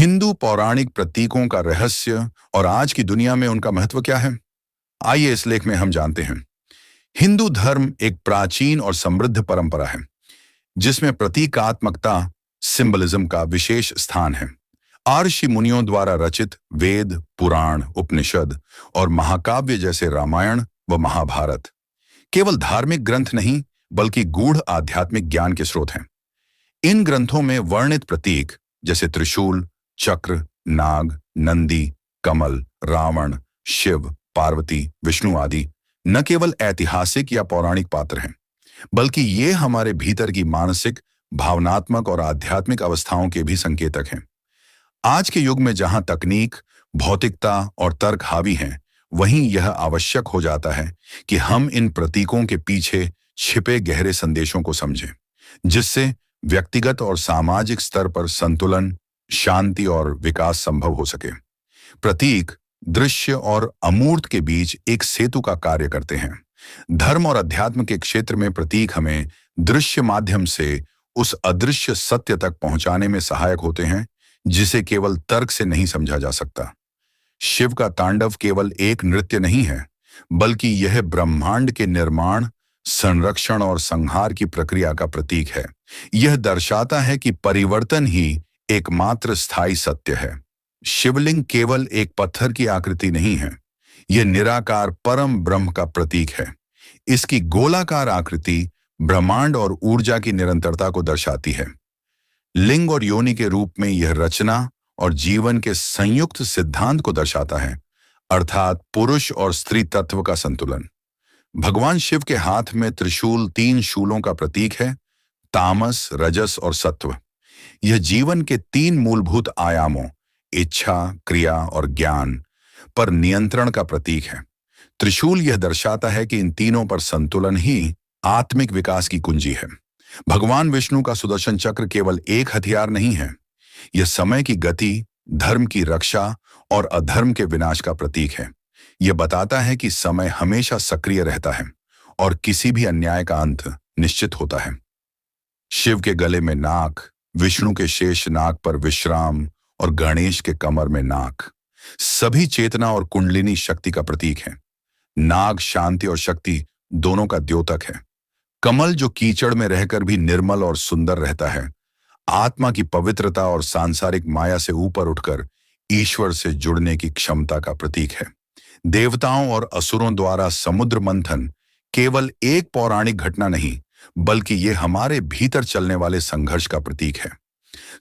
हिंदू पौराणिक प्रतीकों का रहस्य और आज की दुनिया में उनका महत्व क्या है? आइए इस लेख में हम जानते हैं। हिंदू धर्म एक प्राचीन और समृद्ध परंपरा है, जिसमें प्रतीकात्मकता सिंबलिज्म का विशेष स्थान है। ऋषि मुनियों द्वारा रचित वेद, पुराण, उपनिषद और महाकाव्य जैसे रामायण व महाभारत केवल धार्मिक ग्रंथ नहीं, बल्कि गूढ़ आध्यात्मिक ज्ञान के स्रोत हैं। इन ग्रंथों में वर्णित प्रतीक जैसे त्रिशूल, चक्र, नाग, नंदी, कमल, रावण, शिव, पार्वती, विष्णु आदि न केवल ऐतिहासिक या पौराणिक पात्र हैं, बल्कि ये हमारे भीतर की मानसिक, भावनात्मक और आध्यात्मिक अवस्थाओं के भी संकेतक हैं। आज के युग में जहां तकनीक, भौतिकता और तर्क हावी हैं, वहीं यह आवश्यक हो जाता है कि हम इन प्रतीकों के पीछे छिपे गहरे संदेशों को समझें, जिससे व्यक्तिगत और सामाजिक स्तर पर संतुलन, शांति और विकास संभव हो सके। प्रतीक दृश्य और अमूर्त के बीच एक सेतु का कार्य करते हैं। धर्म और अध्यात्म के क्षेत्र में प्रतीक हमें दृश्य माध्यम से उस अदृश्य सत्य तक पहुंचाने में सहायक होते हैं, जिसे केवल तर्क से नहीं समझा जा सकता। शिव का तांडव केवल एक नृत्य नहीं है, बल्कि यह ब्रह्मांड के निर्माण, संरक्षण और संहार की प्रक्रिया का प्रतीक है। यह दर्शाता है कि परिवर्तन ही एकमात्र स्थायी सत्य है। शिवलिंग केवल एक पत्थर की आकृति नहीं है, यह निराकार परम ब्रह्म का प्रतीक है। इसकी गोलाकार आकृति ब्रह्मांड और ऊर्जा की निरंतरता को दर्शाती है। लिंग और योनि के रूप में यह रचना और जीवन के संयुक्त सिद्धांत को दर्शाता है, अर्थात पुरुष और स्त्री तत्व का संतुलन। भगवान शिव के हाथ में त्रिशूल 3 शूलों का प्रतीक है, तामस, रजस और सत्व। यह जीवन के 3 मूलभूत आयामों, इच्छा, क्रिया और ज्ञान पर नियंत्रण का प्रतीक है। त्रिशूल यह दर्शाता है कि इन तीनों पर संतुलन ही आत्मिक विकास की कुंजी है। भगवान विष्णु का सुदर्शन चक्र केवल एक हथियार नहीं है, यह समय की गति, धर्म की रक्षा और अधर्म के विनाश का प्रतीक है। यह बताता है कि समय हमेशा सक्रिय रहता है और किसी भी अन्याय का अंत निश्चित होता है। शिव के गले में नाक, विष्णु के शेष नाग पर विश्राम और गणेश के कमर में नाक सभी चेतना और कुंडलिनी शक्ति का प्रतीक है। नाग शांति और शक्ति दोनों का द्योतक है। कमल जो कीचड़ में रहकर भी निर्मल और सुंदर रहता है, आत्मा की पवित्रता और सांसारिक माया से ऊपर उठकर ईश्वर से जुड़ने की क्षमता का प्रतीक है। देवताओं और असुरों द्वारा समुद्र मंथन केवल एक पौराणिक घटना नहीं, बल्कि ये हमारे भीतर चलने वाले संघर्ष का प्रतीक है।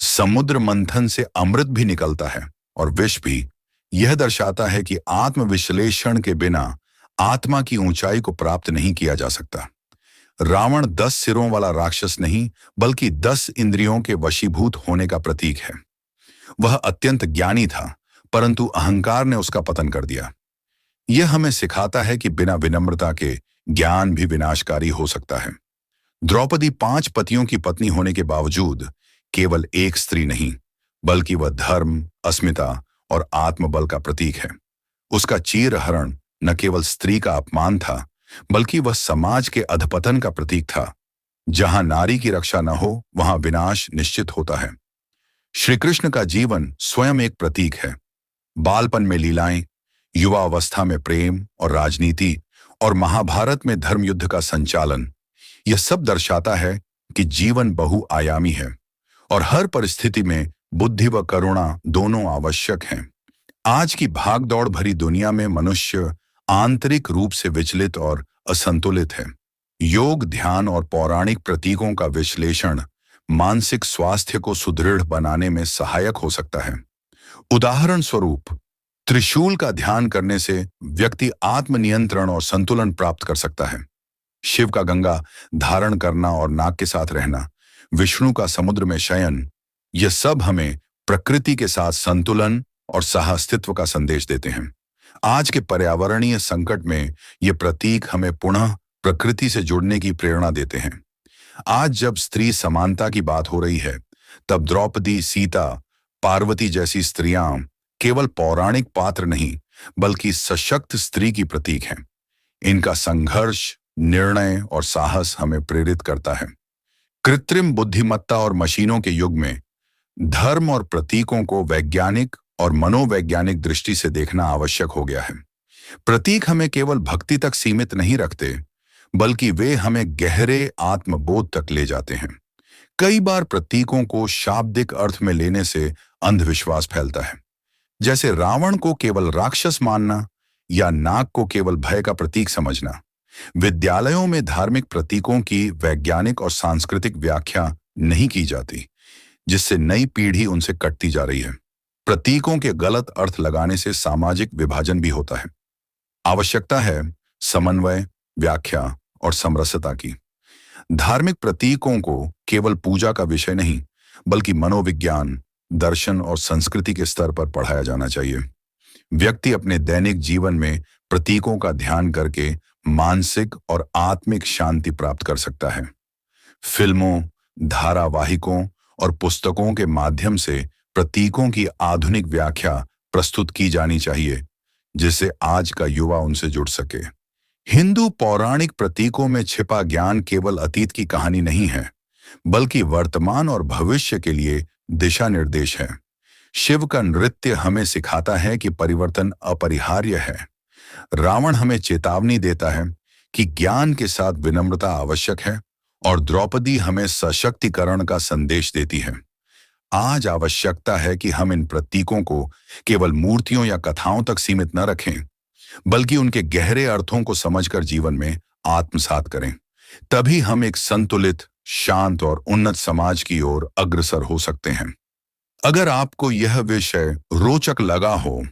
समुद्र मंथन से अमृत भी निकलता है और विष भी। यह दर्शाता है कि आत्मविश्लेषण के बिना आत्मा की ऊंचाई को प्राप्त नहीं किया जा सकता। रावण 10 सिरों वाला राक्षस नहीं, बल्कि 10 इंद्रियों के वशीभूत होने का प्रतीक है। वह अत्यंत ज्ञानी था, परंतु अहंकार ने उसका पतन कर दिया। यह हमें सिखाता है कि बिना विनम्रता के ज्ञान भी विनाशकारी हो सकता है। द्रौपदी 5 पतियों की पत्नी होने के बावजूद केवल एक स्त्री नहीं, बल्कि वह धर्म, अस्मिता और आत्मबल का प्रतीक है। उसका चीरहरण न केवल स्त्री का अपमान था, बल्कि वह समाज के अधपतन का प्रतीक था। जहां नारी की रक्षा न हो, वहां विनाश निश्चित होता है। श्री कृष्ण का जीवन स्वयं एक प्रतीक है। बालपन में लीलाएं, युवा अवस्था में प्रेम और राजनीति, और महाभारत में धर्म युद्ध का संचालन, यह सब दर्शाता है कि जीवन बहुआयामी है और हर परिस्थिति में बुद्धि व करुणा दोनों आवश्यक हैं। आज की भागदौड़ भरी दुनिया में मनुष्य आंतरिक रूप से विचलित और असंतुलित है। योग, ध्यान और पौराणिक प्रतीकों का विश्लेषण मानसिक स्वास्थ्य को सुदृढ़ बनाने में सहायक हो सकता है। उदाहरण स्वरूप, त्रिशूल का ध्यान करने से व्यक्ति आत्मनियंत्रण और संतुलन प्राप्त कर सकता है। शिव का गंगा धारण करना और नाग के साथ रहना, विष्णु का समुद्र में शयन, यह सब हमें प्रकृति के साथ संतुलन और सहअस्तित्व का संदेश देते हैं। आज के पर्यावरणीय संकट में ये प्रतीक हमें पुनः प्रकृति से जुड़ने की प्रेरणा देते हैं। आज जब स्त्री समानता की बात हो रही है, तब द्रौपदी, सीता, पार्वती जैसी स्त्रियां केवल पौराणिक पात्र नहीं, बल्कि सशक्त स्त्री की प्रतीक हैं। इनका संघर्ष, निर्णय और साहस हमें प्रेरित करता है। कृत्रिम बुद्धिमत्ता और मशीनों के युग में धर्म और प्रतीकों को वैज्ञानिक और मनोवैज्ञानिक दृष्टि से देखना आवश्यक हो गया है। प्रतीक हमें केवल भक्ति तक सीमित नहीं रखते, बल्कि वे हमें गहरे आत्मबोध तक ले जाते हैं। कई बार प्रतीकों को शाब्दिक अर्थ में लेने से अंधविश्वास फैलता है, जैसे रावण को केवल राक्षस मानना या नाग को केवल भय का प्रतीक समझना। विद्यालयों में धार्मिक प्रतीकों की वैज्ञानिक और सांस्कृतिक व्याख्या नहीं की जाती, जिससे नई पीढ़ी उनसे कटती जा रही है। प्रतीकों के गलत अर्थ लगाने से सामाजिक विभाजन भी होता है। आवश्यकता है समन्वय, व्याख्या और समरसता की। धार्मिक प्रतीकों को केवल पूजा का विषय नहीं, बल्कि मनोविज्ञान, दर्शन और संस्कृति के स्तर पर पढ़ाया जाना चाहिए। व्यक्ति अपने दैनिक जीवन में प्रतीकों का ध्यान करके मानसिक और आत्मिक शांति प्राप्त कर सकता है। फिल्मों, धारावाहिकों और पुस्तकों के माध्यम से प्रतीकों की आधुनिक व्याख्या प्रस्तुत की जानी चाहिए, जिससे आज का युवा उनसे जुड़ सके। हिंदू पौराणिक प्रतीकों में छिपा ज्ञान केवल अतीत की कहानी नहीं है, बल्कि वर्तमान और भविष्य के लिए दिशा निर्देश है। शिव का नृत्य हमें सिखाता है कि परिवर्तन अपरिहार्य है। रावण हमें चेतावनी देता है कि ज्ञान के साथ विनम्रता आवश्यक है, और द्रौपदी हमें सशक्तिकरण का संदेश देती है। आज आवश्यकता है कि हम इन प्रतीकों को केवल मूर्तियों या कथाओं तक सीमित न रखें, बल्कि उनके गहरे अर्थों को समझकर जीवन में आत्मसात करें। तभी हम एक संतुलित, शांत और उन्नत समाज की ओर अग्रसर हो सकते हैं। अगर आपको यह विषय रोचक लगा हो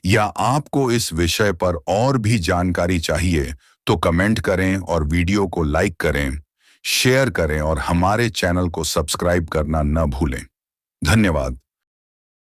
या आपको इस विषय पर और भी जानकारी चाहिए, तो कमेंट करें और वीडियो को लाइक करें, शेयर करें और हमारे चैनल को सब्सक्राइब करना न भूलें। धन्यवाद।